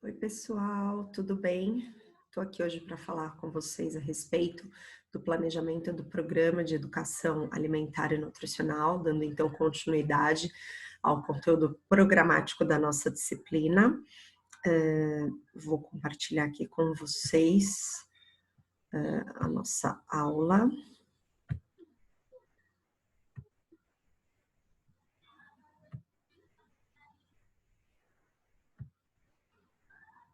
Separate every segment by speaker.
Speaker 1: Oi, pessoal, tudo bem? Estou aqui hoje para falar com vocês a respeito do planejamento do Programa de Educação Alimentar e Nutricional, dando então continuidade ao conteúdo programático da nossa disciplina. Vou compartilhar aqui com vocês a nossa aula.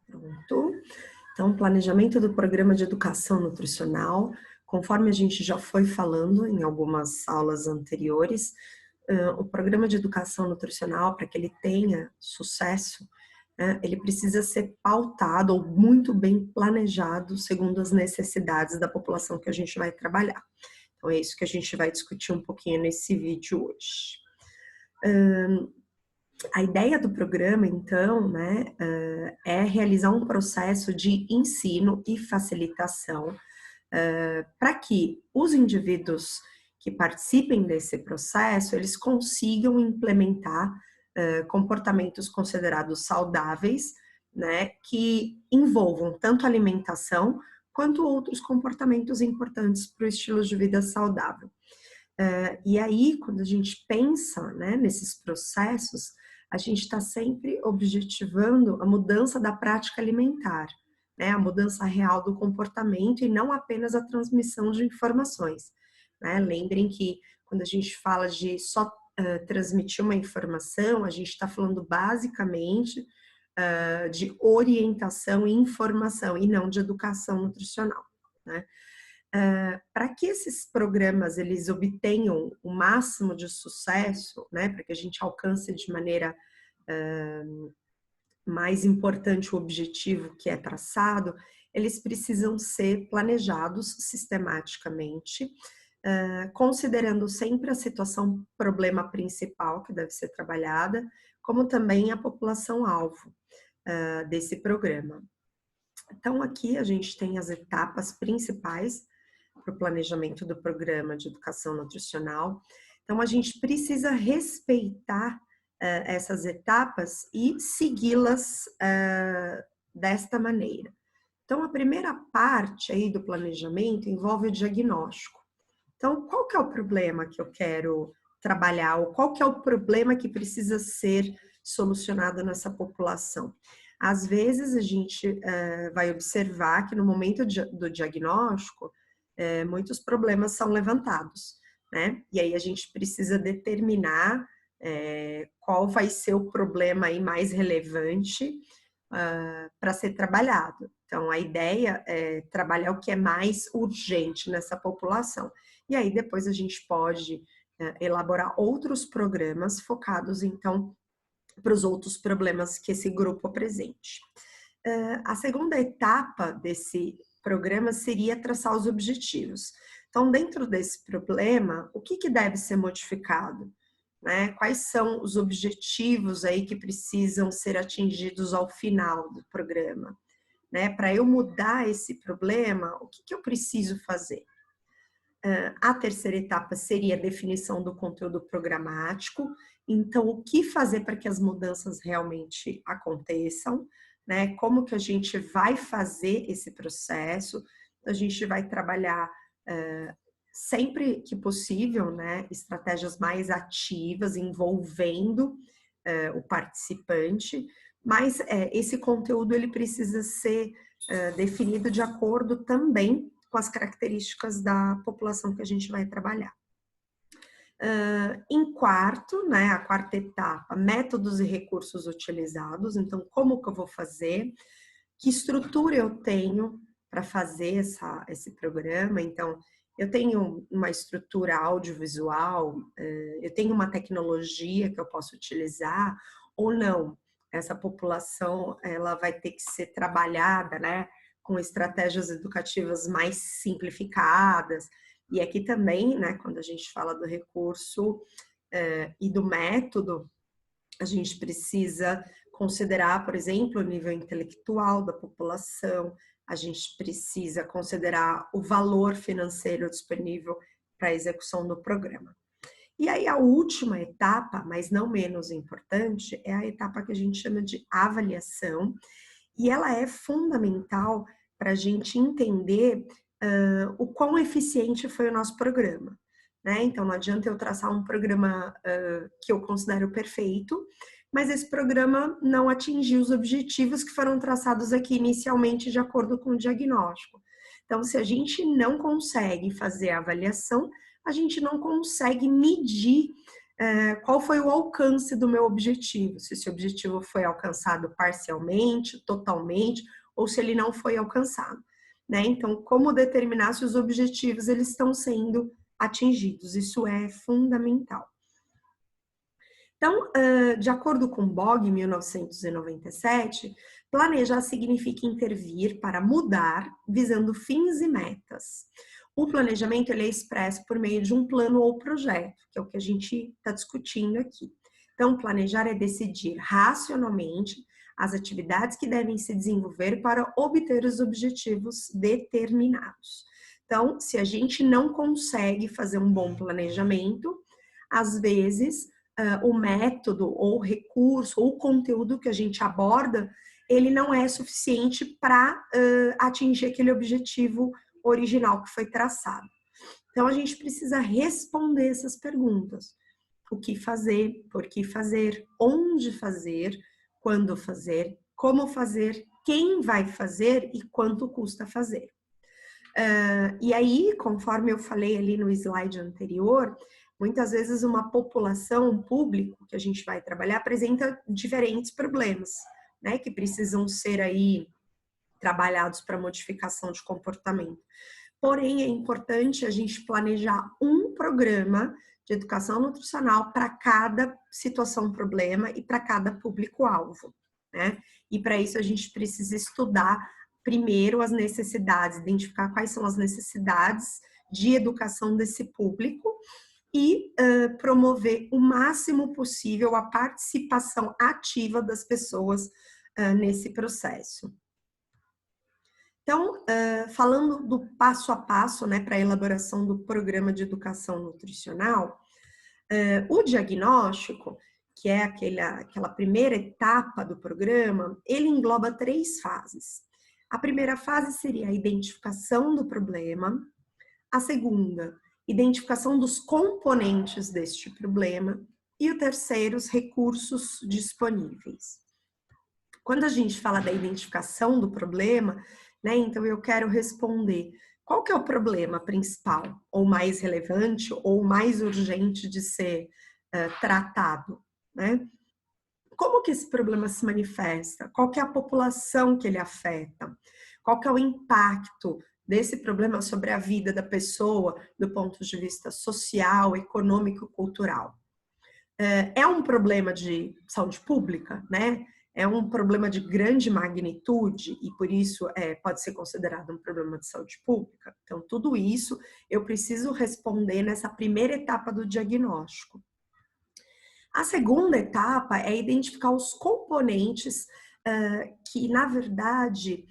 Speaker 1: Pronto. Então, planejamento do Programa de Educação Nutricional, conforme a gente já foi falando em algumas aulas anteriores, o Programa de Educação Nutricional, para que ele tenha sucesso, ele precisa ser pautado ou muito bem planejado segundo as necessidades da população que a gente vai trabalhar. Então, é isso que a gente vai discutir um pouquinho nesse vídeo hoje. A ideia do programa, então, né, é realizar um processo de ensino e facilitação para que os indivíduos que participem desse processo, eles consigam implementar comportamentos considerados saudáveis, né, que envolvam tanto alimentação quanto outros comportamentos importantes para o estilo de vida saudável. E aí, quando a gente pensa, né, nesses processos, a gente está sempre objetivando a mudança da prática alimentar, né, a mudança real do comportamento e não apenas a transmissão de informações, né? Lembrem que quando a gente fala de só transmitir uma informação, a gente está falando basicamente de orientação e informação e não de educação nutricional, né? Para que esses programas eles obtenham o máximo de sucesso, né, para que a gente alcance de maneira mais importante o objetivo que é traçado, eles precisam ser planejados sistematicamente, considerando sempre a situação problema principal que deve ser trabalhada, como também a população-alvo desse programa. Então, aqui a gente tem as etapas principais para o planejamento do programa de educação nutricional. Então, a gente precisa respeitar essas etapas e segui-las desta maneira. Então, a primeira parte aí do planejamento envolve o diagnóstico. Então, qual que é o problema que eu quero trabalhar, ou qual que é o problema que precisa ser solucionado nessa população? Às vezes, a gente vai observar que no momento do diagnóstico, muitos problemas são levantados, né? E aí a gente precisa determinar qual vai ser o problema aí mais relevante para ser trabalhado. Então, a ideia é trabalhar o que é mais urgente nessa população. E aí, depois a gente pode elaborar outros programas focados, então, para os outros problemas que esse grupo apresente. A segunda etapa desse programa seria traçar os objetivos. Então, dentro desse problema, o que deve ser modificado? Né? Quais são os objetivos aí que precisam ser atingidos ao final do programa? Né? Para eu mudar esse problema, o que eu preciso fazer? A terceira etapa seria a definição do conteúdo programático. Então, o que fazer para que as mudanças realmente aconteçam, né? Como que a gente vai fazer esse processo? A gente vai trabalhar sempre que possível, né? Estratégias mais ativas, envolvendo o participante, mas esse conteúdo ele precisa ser definido de acordo também com as características da população que a gente vai trabalhar. Em quarto, né, a quarta etapa, métodos e recursos utilizados. Então, como que eu vou fazer? Que estrutura eu tenho para fazer esse programa? Então, eu tenho uma estrutura audiovisual, eu tenho uma tecnologia que eu posso utilizar ou não? Essa população, ela vai ter que ser trabalhada, né, com estratégias educativas mais simplificadas. E aqui também, né, quando a gente fala do recurso e do método, a gente precisa considerar, por exemplo, o nível intelectual da população, a gente precisa considerar o valor financeiro disponível para a execução do programa. E aí a última etapa, mas não menos importante, é a etapa que a gente chama de avaliação. e ela é fundamental para a gente entender o quão eficiente foi o nosso programa, né? Então, não adianta eu traçar um programa que eu considero perfeito, mas esse programa não atingiu os objetivos que foram traçados aqui inicialmente de acordo com o diagnóstico. Então, se a gente não consegue fazer a avaliação, a gente não consegue medir qual foi o alcance do meu objetivo, se esse objetivo foi alcançado parcialmente, totalmente, ou se ele não foi alcançado, né? Então, como determinar se os objetivos eles estão sendo atingidos? Isso é fundamental. Então, de acordo com Bog, em 1997, planejar significa intervir para mudar, visando fins e metas. O planejamento ele é expresso por meio de um plano ou projeto, que é o que a gente está discutindo aqui. Então, planejar é decidir racionalmente as atividades que devem se desenvolver para obter os objetivos determinados. Então, se a gente não consegue fazer um bom planejamento, às vezes o método ou o recurso ou o conteúdo que a gente aborda, ele não é suficiente para atingir aquele objetivo original que foi traçado. Então, a gente precisa responder essas perguntas. O que fazer, por que fazer, onde fazer, quando fazer, como fazer, quem vai fazer e quanto custa fazer. E aí, conforme eu falei ali no slide anterior, muitas vezes uma população, um público que a gente vai trabalhar apresenta diferentes problemas, né, que precisam ser aí trabalhados para modificação de comportamento. Porém, é importante a gente planejar um programa de educação nutricional para cada situação, problema e para cada público-alvo, né? E para isso a gente precisa estudar primeiro as necessidades, identificar quais são as necessidades de educação desse público e promover o máximo possível a participação ativa das pessoas nesse processo. Então, falando do passo a passo, né, para a elaboração do programa de educação nutricional, o diagnóstico, que é aquela primeira etapa do programa, ele engloba 3 fases. A primeira fase seria a identificação do problema, a segunda, identificação dos componentes deste problema, e o terceiro, os recursos disponíveis. Quando a gente fala da identificação do problema, né, então eu quero responder qual que é o problema principal, ou mais relevante, ou mais urgente de ser tratado, né? Como que esse problema se manifesta? Qual que é a população que ele afeta? Qual que é o impacto desse problema sobre a vida da pessoa do ponto de vista social, econômico, cultural? É um problema de saúde pública, né? É um problema de grande magnitude e por isso pode ser considerado um problema de saúde pública. Então, tudo isso eu preciso responder nessa primeira etapa do diagnóstico. A segunda etapa é identificar os componentes que, na verdade,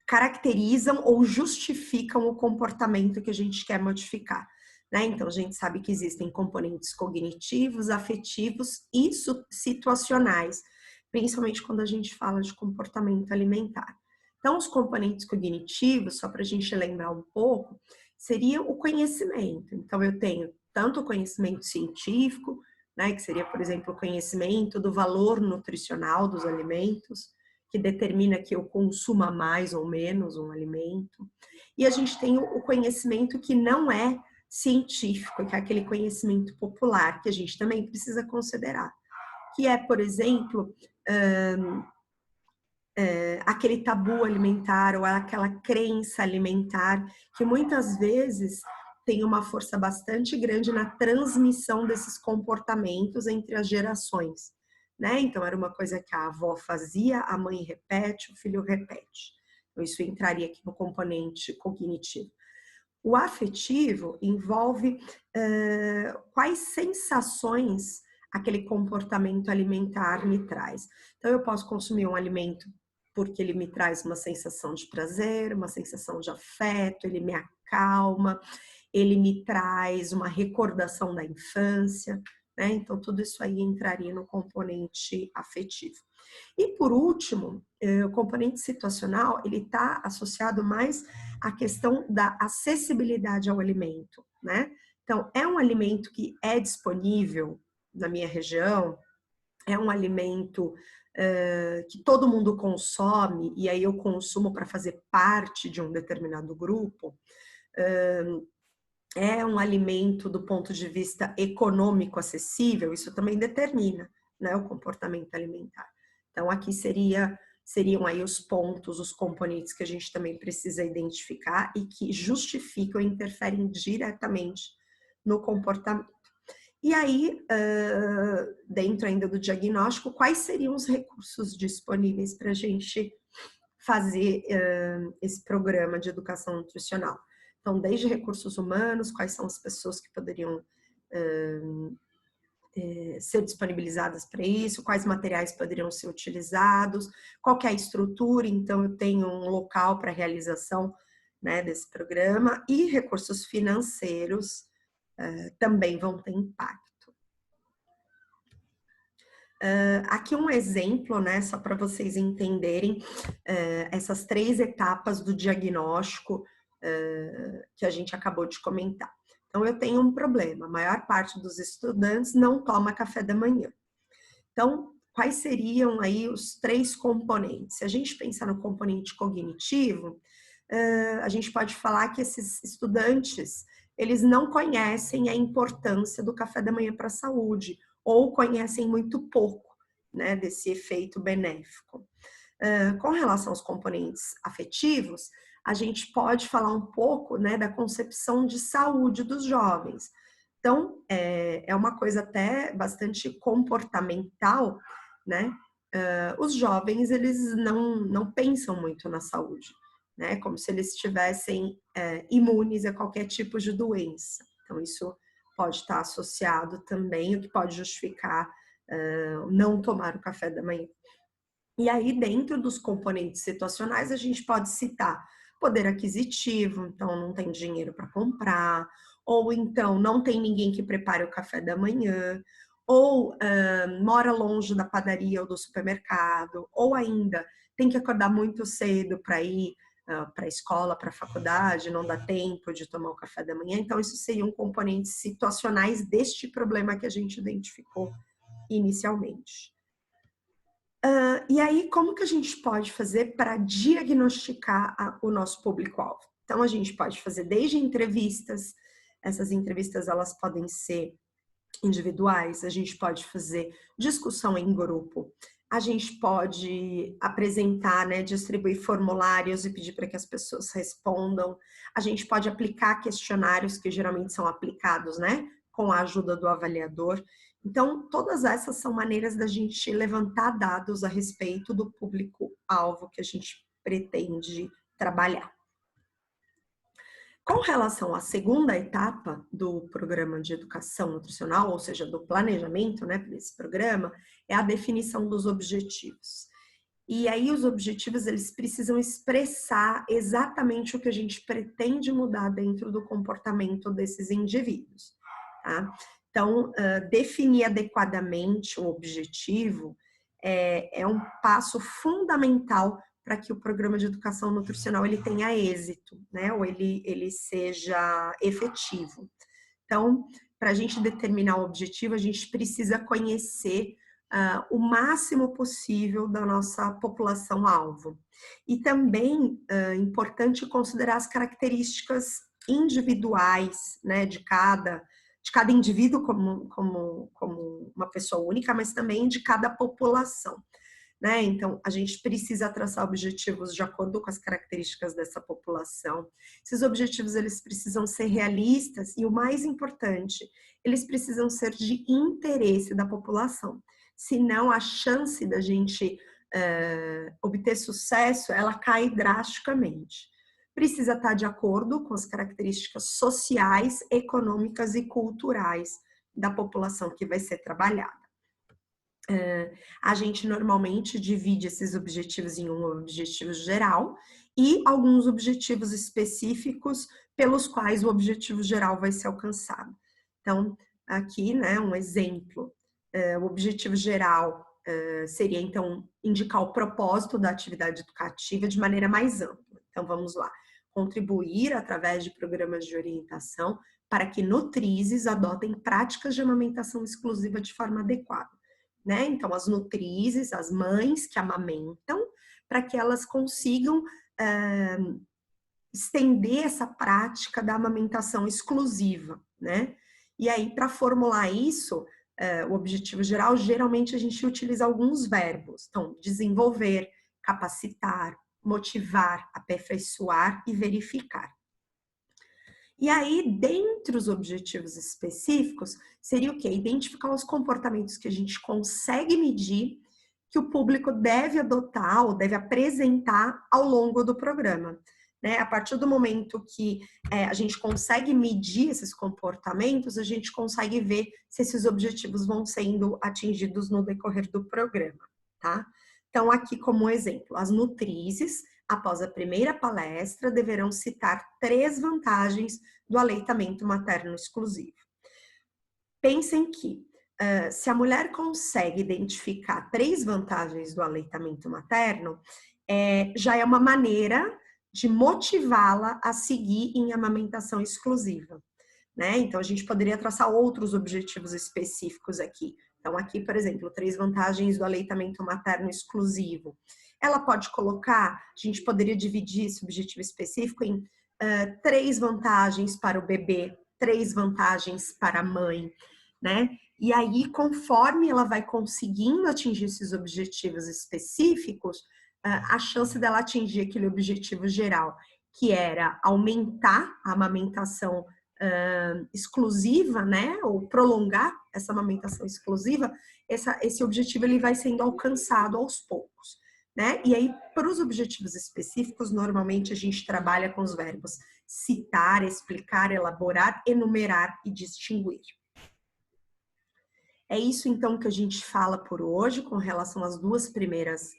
Speaker 1: caracterizam ou justificam o comportamento que a gente quer modificar. Né? Então, a gente sabe que existem componentes cognitivos, afetivos e situacionais, principalmente quando a gente fala de comportamento alimentar. Então, os componentes cognitivos, só para a gente lembrar um pouco, seria o conhecimento. Então, eu tenho tanto o conhecimento científico, né, que seria, por exemplo, o conhecimento do valor nutricional dos alimentos, que determina que eu consuma mais ou menos um alimento. E a gente tem o conhecimento que não é científico, que é aquele conhecimento popular, que a gente também precisa considerar. Que é, por exemplo, aquele tabu alimentar ou aquela crença alimentar, que muitas vezes tem uma força bastante grande na transmissão desses comportamentos entre as gerações. Né? Então, era uma coisa que a avó fazia, a mãe repete, o filho repete. Então, isso entraria aqui no componente cognitivo. O afetivo envolve quais sensações aquele comportamento alimentar me traz. Então, eu posso consumir um alimento porque ele me traz uma sensação de prazer, uma sensação de afeto, ele me acalma, ele me traz uma recordação da infância. né? Então, tudo isso aí entraria no componente afetivo. E por último, o componente situacional, ele está associado mais à questão da acessibilidade ao alimento, né? Então, é um alimento que é disponível na minha região, é um alimento que todo mundo consome, e aí eu consumo para fazer parte de um determinado grupo, é um alimento do ponto de vista econômico acessível, isso também determina, né, o comportamento alimentar. Então, aqui seriam aí os pontos, os componentes que a gente também precisa identificar e que justificam e interferem diretamente no comportamento. E aí, dentro ainda do diagnóstico, quais seriam os recursos disponíveis para a gente fazer esse programa de educação nutricional? Então, desde recursos humanos, quais são as pessoas que poderiam ser disponibilizadas para isso, quais materiais poderiam ser utilizados, qual que é a estrutura, então eu tenho um local para realização, né, desse programa, e recursos financeiros também vão ter impacto. Aqui um exemplo, né, só para vocês entenderem essas 3 etapas do diagnóstico que a gente acabou de comentar. Então, eu tenho um problema, a maior parte dos estudantes não toma café da manhã. Então, quais seriam aí os 3 componentes? Se a gente pensar no componente cognitivo, a gente pode falar que esses estudantes, eles não conhecem a importância do café da manhã para a saúde, ou conhecem muito pouco, né, desse efeito benéfico. Com relação aos componentes afetivos, a gente pode falar um pouco, né, da concepção de saúde dos jovens. Então, é uma coisa até bastante comportamental, né? Os jovens, eles não pensam muito na saúde, né? Como se eles estivessem imunes a qualquer tipo de doença. Então, isso pode estar associado também, o que pode justificar não tomar o café da manhã. E aí, dentro dos componentes situacionais, a gente pode citar poder aquisitivo, então não tem dinheiro para comprar, ou então não tem ninguém que prepare o café da manhã, ou mora longe da padaria ou do supermercado, ou ainda tem que acordar muito cedo para ir para a escola, para a faculdade, não dá tempo de tomar o café da manhã. Então, isso seriam componentes situacionais deste problema que a gente identificou inicialmente. E aí, como que a gente pode fazer para diagnosticar o nosso público-alvo? Então, a gente pode fazer desde entrevistas, essas entrevistas elas podem ser individuais, a gente pode fazer discussão em grupo, a gente pode apresentar, né, distribuir formulários e pedir para que as pessoas respondam, a gente pode aplicar questionários que geralmente são aplicados, né, com a ajuda do avaliador. Então, todas essas são maneiras da gente levantar dados a respeito do público-alvo que a gente pretende trabalhar. Com relação à segunda etapa do programa de educação nutricional, ou seja, do planejamento, né, desse programa, é a definição dos objetivos. E aí os objetivos, eles precisam expressar exatamente o que a gente pretende mudar dentro do comportamento desses indivíduos, tá? Então, definir adequadamente o objetivo é um passo fundamental para que o programa de educação nutricional ele tenha êxito, né? Ou ele seja efetivo. Então, para a gente determinar o objetivo, a gente precisa conhecer o máximo possível da nossa população-alvo. E também é importante considerar as características individuais, né, de cada indivíduo como uma pessoa única, mas também de cada população. Né? Então, a gente precisa traçar objetivos de acordo com as características dessa população. Esses objetivos, eles precisam ser realistas e, o mais importante, eles precisam ser de interesse da população. Senão, a chance da gente obter sucesso, ela cai drasticamente. Precisa estar de acordo com as características sociais, econômicas e culturais da população que vai ser trabalhada. A gente normalmente divide esses objetivos em um objetivo geral e alguns objetivos específicos pelos quais o objetivo geral vai ser alcançado. Então, aqui, né, um exemplo. O objetivo geral seria, então, indicar o propósito da atividade educativa de maneira mais ampla. Então, vamos lá. Contribuir através de programas de orientação para que nutrizes adotem práticas de amamentação exclusiva de forma adequada, né? Então, as nutrizes, as mães que amamentam, para que elas consigam estender essa prática da amamentação exclusiva, né? E aí, para formular isso, o objetivo geral, geralmente a gente utiliza alguns verbos. Então, desenvolver, capacitar, motivar, aperfeiçoar e verificar. E aí, dentre os objetivos específicos, seria o quê? Identificar os comportamentos que a gente consegue medir, que o público deve adotar ou deve apresentar ao longo do programa. Né? A partir do momento que a gente consegue medir esses comportamentos, a gente consegue ver se esses objetivos vão sendo atingidos no decorrer do programa, tá? Então, aqui como exemplo, as nutrizes, após a primeira palestra, deverão citar 3 vantagens do aleitamento materno exclusivo. Pensem que se a mulher consegue identificar 3 vantagens do aleitamento materno, já é uma maneira de motivá-la a seguir em amamentação exclusiva, né? Então, a gente poderia traçar outros objetivos específicos aqui. Então, aqui, por exemplo, 3 vantagens do aleitamento materno exclusivo. Ela pode colocar, a gente poderia dividir esse objetivo específico em 3 vantagens para o bebê, 3 vantagens para a mãe, né? E aí, conforme ela vai conseguindo atingir esses objetivos específicos, a chance dela atingir aquele objetivo geral, que era aumentar a amamentação exclusiva, né, ou prolongar essa amamentação exclusiva, esse objetivo ele vai sendo alcançado aos poucos, né? E aí, para os objetivos específicos, normalmente a gente trabalha com os verbos citar, explicar, elaborar, enumerar e distinguir. É isso, então, que a gente fala por hoje com relação às 2 primeiras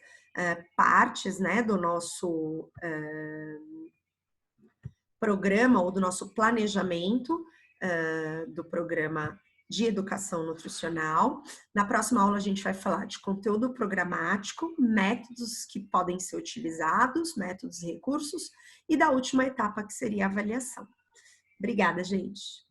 Speaker 1: partes, né, do nosso programa ou do nosso planejamento do programa de educação nutricional. Na próxima aula a gente vai falar de conteúdo programático, métodos que podem ser utilizados, métodos e recursos, e da última etapa que seria a avaliação. Obrigada, gente!